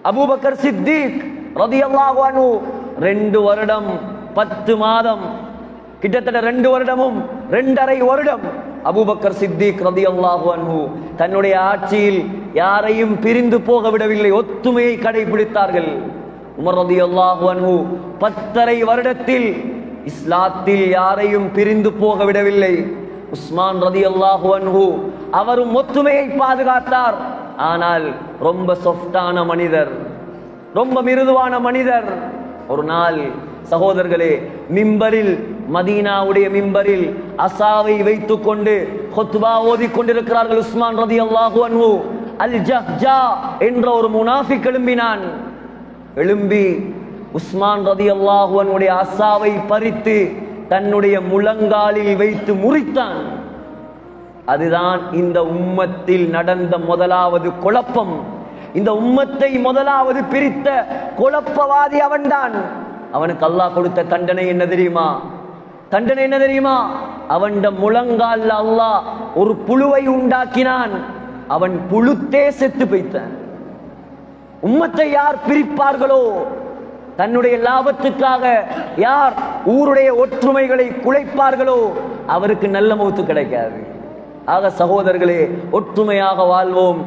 Abu Bakr Siddique ரலியல்லாஹு அன்ஹு 2 வருடம் 10 மாதம், கிட்டத்தட்ட 2 வருடமும் 2.5 வருடம் அபூபக்கர் சித்திக் ரலியல்லாஹு அன்ஹு தன்னுடைய ஆட்சியில் யாரையும் பிரிந்து போக விடவில்லை, ஒத்துமையை கடைபிடித்தார்கள். உமர் ரலியல்லாஹு அன்ஹு 10.5 வருடத்தில் இஸ்லாத்தில் யாரையும் பிரிந்து போக விடவில்லை. உஸ்மான் ரலியல்லாஹு அன்ஹு அவரும் ஒத்துமையை பாதுகாத்தார். ஆனால் ரொம்ப சாஃப்டான மனிதர், ரொம்ப மிருதுவான மனிதர். ஒரு நாள் சகோதரர்களே, மிம்பரில், மதீனாவுடைய மிம்பரில் அசாவை வைத்துக் கொண்டு ஹுத்பா ஓதிக் கொண்டிருக்கிறார்கள் உஸ்மான் ரலியல்லாஹு அன்ஹு. அல் ஜஹ்ஜா என்ற ஒரு முனாஃபிக் எழும்பினான். எழும்பி உஸ்மான் ரலியல்லாஹு அன்ஹுடைய அசாவை பறித்து தன்னுடைய முழங்காலில் வைத்து முறித்தான். அதுதான் இந்த உம்மத்தில் நடந்த முதலாவது குழப்பம். இந்த உம்மத்தை முதலாவது பிரித்த குழப்பவாதி அவன்தான். அவனுக்கு அல்லாஹ் கொடுத்த தண்டனை என்ன தெரியுமா? தண்டனை என்ன தெரியுமா? அவன் முழங்கால் அல்லாஹ் ஒரு புழுவை உண்டாக்கினான். அவன் புழுத்தே செத்து போய்த்தான். உம்மத்தை யார் பிரிப்பார்களோ, தன்னுடைய லாபத்துக்காக யார் ஊருடைய ஒற்றுமைகளை குலைப்பார்களோ அவருக்கு நல்ல மௌத்து கிடைக்காது. ஆக சகோதரர்களே, ஒற்றுமையாக வாழ்வோம்.